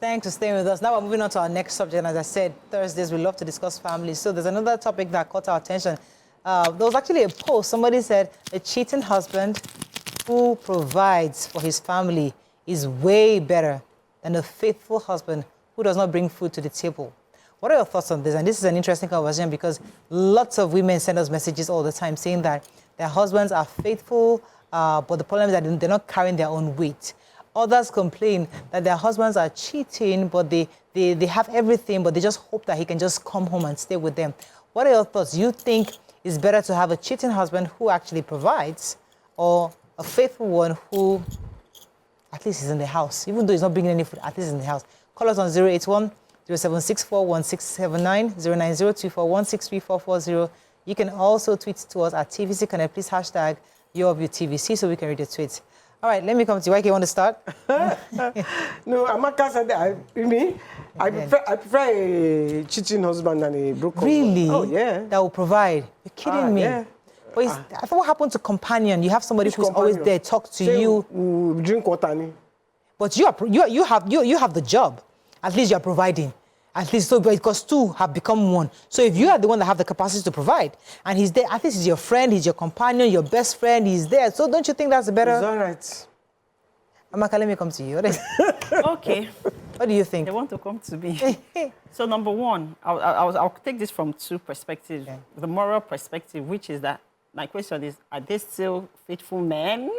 Thanks for staying with us. Now we're moving on to our next subject. And as I said, Thursdays we love to discuss families. So there's another topic that caught our attention. There was actually a post. Somebody said a cheating husband who provides for his family is way better than a faithful husband who does not bring food to the table. What are your thoughts on this? And this is an interesting conversation because lots of women send us messages all the time saying that their husbands are faithful, but the problem is that they're not carrying their own weight. Others complain that their husbands are cheating, but they have everything, but they just hope that he can just come home and stay with them. What are your thoughts? Do you think it's better to have a cheating husband who actually provides or a faithful one who at least is in the house? Even though he's not bringing any food, at least in the house. Call us on 081-0764-1679, 090-241-63440. You can also tweet to us at TVC Connect. Please hashtag YourViewTVC so we can read your tweets. All right, let me come to you. Why do you want to start? No, Amaka said that I prefer a cheating husband than a broken Really? husband. Oh, yeah. That will provide. You're kidding me. Yeah. But I thought what happened to companion? You have somebody who's always there, talk to you. Drink water. But you have the job. At least you're providing. At least so because two have become one. So if you are the one that have the capacity to provide, and he's there, at least he's your friend, he's your companion, your best friend, he's there. So don't you think that's better? It's all right. Amaka, let me come to you. Okay. What do you think? They want to come to me. So number one, I'll take this from two perspectives. Okay. The moral perspective, which is that my question is, are they still faithful men?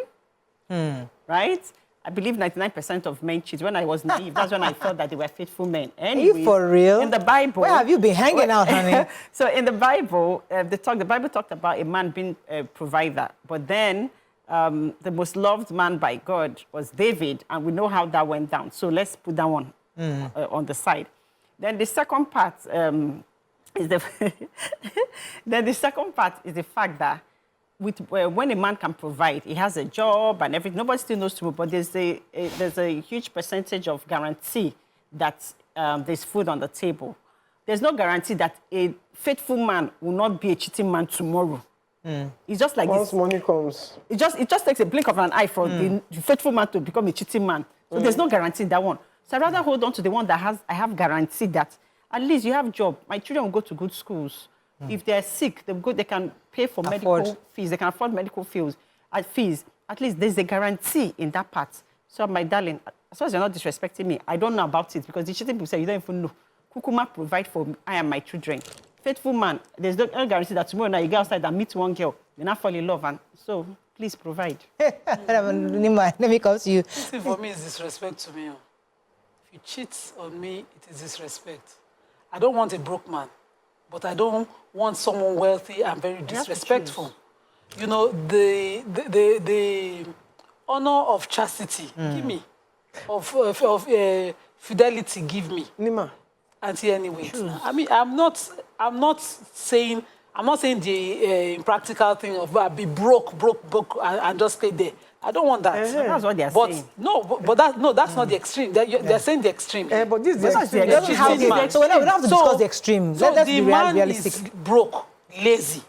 Right? I believe 99% of men cheat. When I was naive, that's when I thought that they were faithful men. Anyways, are you for real? In the Bible. Where have you been hanging out, honey? So in the Bible, the Bible talked about a man being a provider. But then the most loved man by God was David, and we know how that went down. So let's put that one on the side. Then the second part is the fact that when a man can provide, he has a job and everything. Nobody still knows tomorrow, but there's a huge percentage of guarantee that there's food on the table. There's no guarantee that a faithful man will not be a cheating man tomorrow. It's just like once money comes. It just takes a blink of an eye for the faithful man to become a cheating man. So there's no guarantee in that one. So I'd rather hold on to the one that I have guarantee that at least you have a job. My children will go to good schools. If they're sick, they can pay for medical fees. They can afford medical fees. At least there's a guarantee in that part. So, my darling, as long as you're not disrespecting me, I don't know about it because the cheating people say you don't even know. Kukuma provide for me, I and my children. Faithful man, there's no guarantee that tomorrow night you go outside and meet one girl, you not fall in love, and so please provide. Nima, let me come to you. See, for me, it's disrespect to me. If you cheat on me, it is disrespect. I don't want a broke man. But I don't want someone wealthy and very disrespectful. You know, the honor of chastity, give me. Of fidelity, give me. Nima. Auntie, anyway. I mean, I'm not saying the impractical thing of be broke, and just stay there. I don't want that. That's what they're saying. That's not the extreme. They're saying the extreme. But this is the extreme. So we don't have to discuss the extreme. So Let's the be man realistic. is broke, lazy.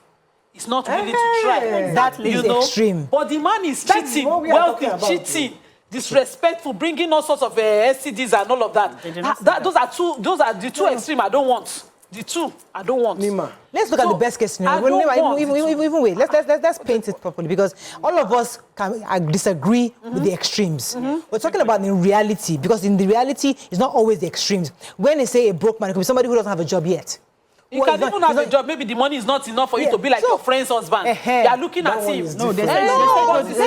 He's not willing to try. That is extreme. But the man is cheating, wealthy, cheating, disrespectful, bringing all sorts of STDs and all of that. Those are the two extreme I don't want. The two I don't want. Nima. Let's look at the best case scenario. Even wait. Let's paint it properly because all of us can disagree with the extremes. We're talking about in reality because in the reality it's not always the extremes. When they say a broke man, it could be somebody who doesn't have a job yet. You can even have a job. Maybe the money is not enough for you to be like your friend's husband. You are looking at him. No, they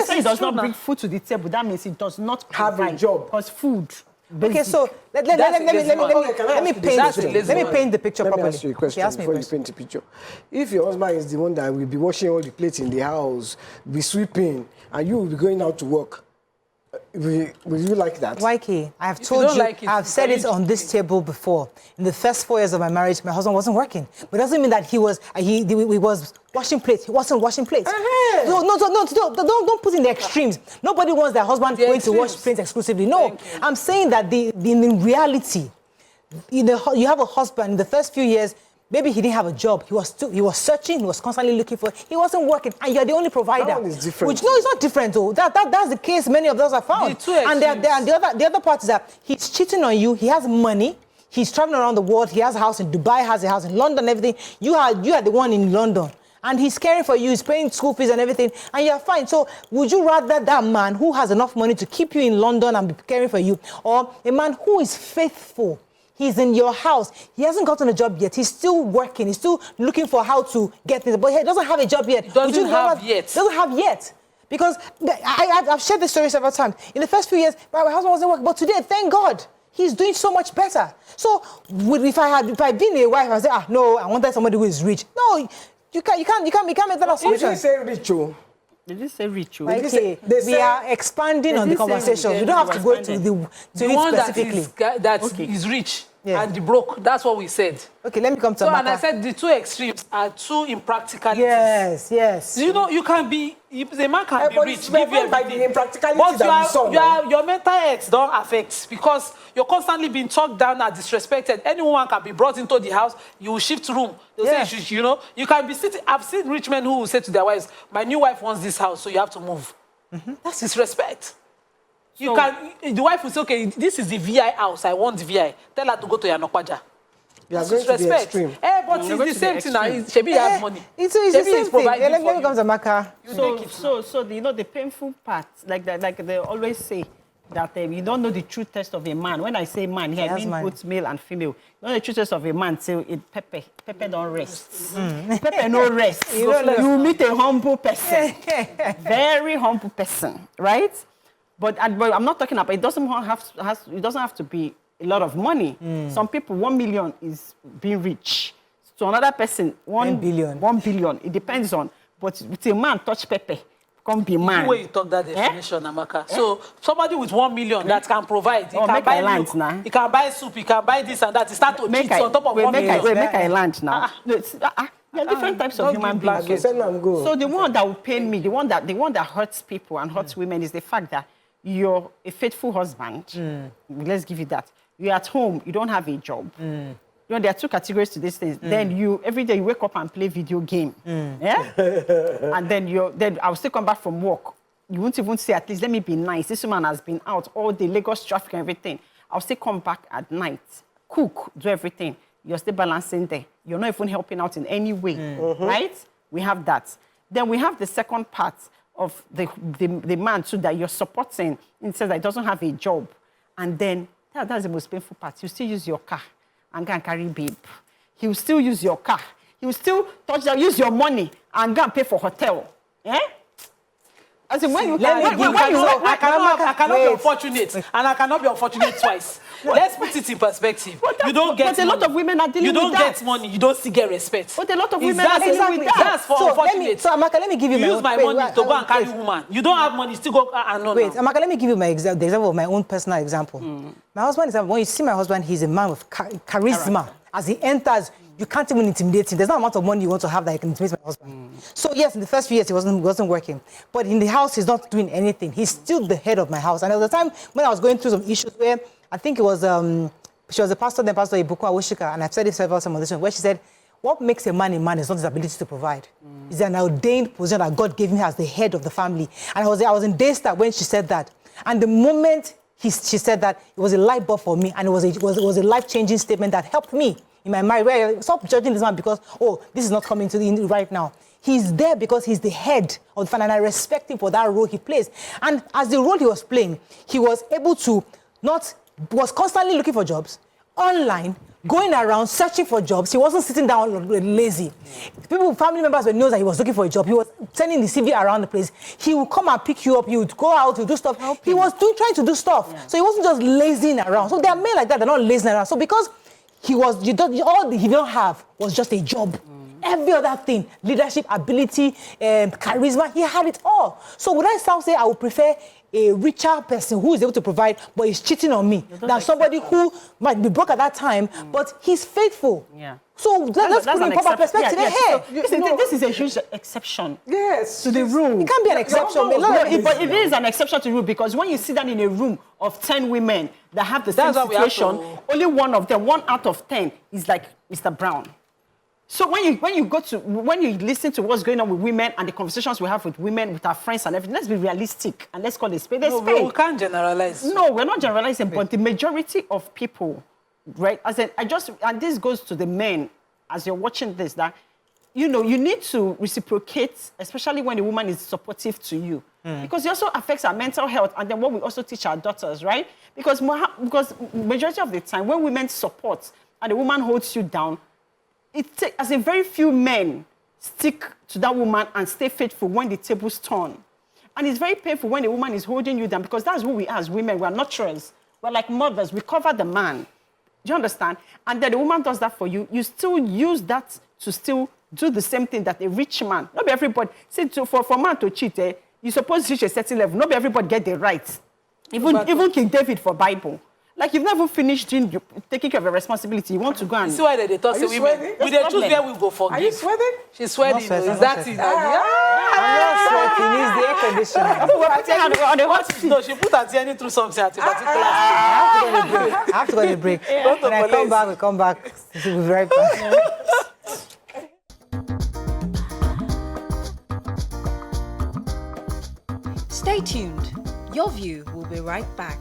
say he does not bring food to the table. That means he does not have a job. Because food. Okay, so let me paint the picture properly. Let me ask you a question before you paint the picture. If your husband is the one that will be washing all the plates in the house, be sweeping, and you will be going out to work, will you like that? YK, I have told you, I have said it on this table before. In the first 4 years of my marriage, my husband wasn't working. But it doesn't mean that he was washing plates. He wasn't washing plates. Don't put in the extremes. Nobody wants their husband going to wash plates exclusively. No, I'm saying that in reality, you have a husband in the first few years, maybe he didn't have a job. He was searching. He was constantly looking for. He wasn't working, and you're the only provider. That one is different. Which no, it's not different though. That's the case. Many of those are found. And the other part is that he's cheating on you. He has money. He's traveling around the world. He has a house in Dubai. Has a house in London. Everything. You are the one in London. And he's caring for you, he's paying school fees and everything, and you're fine. So would you rather that man who has enough money to keep you in London and be caring for you, or a man who is faithful? He's in your house. He hasn't gotten a job yet. He's still working. He's still looking for how to get things. But he doesn't have a job yet. Doesn't have yet. Because I've shared this story several times. In the first few years, my husband wasn't working. But today, thank God, he's doing so much better. So if I'd been a wife, I'd say, no, I wanted somebody who is rich. No. You can't make that assumption. Did you say rich? Did you say rich? Okay, we are expanding on the conversation. You don't have to go to the one specifically. that is rich and the broke. That's what we said. Okay, let me come to Amaka. And I said the two extremes are two impracticalities. Yes. You know, you can be, the man can be rich, give you by the impracticality but that your mental health don't affect, because you're constantly being talked down and disrespected. Anyone can be brought into the house, you will shift room. They'll say, you know, you can be sitting. I've seen rich men who will say to their wives, my new wife wants this house, so you have to move. That's disrespect. So, the wife will say, okay, this is the VI house, I want the VI. Tell her to go to Yanokwaja. You are going to the extreme. But it's the same thing now. Shebi has money. It's the same thing. Let me come to Amaka. So you know, the painful part, like they always say, that you don't know the true test of a man. When I say man, here I mean both male and female. You know the true test of a man, say Pepe don't rest. Pepe no rest. You meet a humble person. Very humble person, right? But I'm not talking about, it doesn't have to be a lot of money. Some people, 1 million is being rich. So another person, 1 billion. 1 billion. It depends on. But with a man touch Pepe, come be man. The way you talk that definition, Amaka. So somebody with 1 million that can provide, he can buy milk, he can buy soup, he can buy this and that. He start to cheat on top of 1 million. Make a land now. There are different types of human beings. So the one that will pain me, the one that hurts people and hurts women is the fact that you're a faithful husband. Let's give you that. You're at home, you don't have a job. You know, there are two categories to these things. Then every day you wake up and play video game. And then I'll still come back from work. You won't even say, at least let me be nice. This woman has been out all the Lagos traffic and everything. I'll still come back at night, cook, do everything. You're still balancing there. You're not even helping out in any way, right? We have that. Then we have the second part of the man too that you're supporting. It says that he doesn't have a job. And then that's the most painful part. You still use your car and go and carry babe. He will still use your car. He will still use your money and go and pay for hotel. As in, I cannot be unfortunate, and I cannot be unfortunate twice. Let's put it in perspective. You don't get money. A lot of women are dealing with that. You don't get money, you don't still get respect. But a lot of women are dealing with that. That's for unfortunate. So Amaka, let me give you use my money to go and carry woman. You don't have money, still go and no. Wait, Amaka, let me give you the example of my own personal example. My husband is, when you see my husband, he's a man with charisma. As he enters, you can't even intimidate him. There's no amount of money you want to have that you can intimidate my husband. So yes, in the first few years, he wasn't working. But in the house, he's not doing anything. He's still the head of my house. And there was a time when I was going through some issues where I think it was, she was a pastor, then Pastor Ibuku Awushika, and I've said it several times, where she said, what makes a man is not his ability to provide. It's an ordained position that God gave him as the head of the family. And I was in Daystar when she said that. And the moment she said that, it was a light bulb for me, and it was a life-changing statement that helped me in my mind. Where I stop judging this man because, this is not coming to the end right now. He's there because he's the head of the family, and I respect him for that role he plays. And as the role he was playing, he was able to was constantly looking for jobs, online, going around, searching for jobs. He wasn't sitting down lazy. Family members would know that he was looking for a job. He was sending the CV around the place. He would come and pick you up. He would go out, he would do stuff. He was trying to do stuff. Yeah. So he wasn't just lazing around. So there are men like that, they're not lazing around. So because all he don't have was just a job. Every other thing, leadership, ability, charisma, he had it all. So would I still say I would prefer a richer person who is able to provide, but is cheating on me, than somebody who might be broke at that time, but he's faithful. Yeah. So let's put in proper perspective. This is a huge exception. Yes. To the rule. It can't be an exception. But it is an exception to the rule, because when you sit down in a room of 10 women that have the same situation, only one out of 10 is like Mr. Brown. So when you listen to what's going on with women and the conversations we have with women, with our friends and everything, let's be realistic and let's call it spade a No, spade. we can't generalize. No, we're not generalizing, but the majority of people, right? And this goes to the men as you're watching this, that you need to reciprocate, especially when a woman is supportive to you. Because it also affects our mental health, and then what we also teach our daughters, right? Because majority of the time, when women support and the woman holds you down, as in very few men stick to that woman and stay faithful when the tables turn. And it's very painful when a woman is holding you down, because that's who we are as women. We are nurturers. We're like mothers. We cover the man. Do you understand? And then the woman does that for you. You still use that to still do the same thing that a rich man. Not everybody. See, for a man to cheat, you're supposed to reach a certain level. Not everybody get the right. Even King David for Bible. Like, you've never finished taking care of your responsibility. You want to go and... See why they talk to women. We they choose where we go for. Are you sweating? She's sweating. Is that it? I'm not sweating. It's the air conditioner. No, she put her Yeni through something at a particular I have to go on a break. When I come back, we come back. We'll be right back. Stay tuned. Your View will be right back.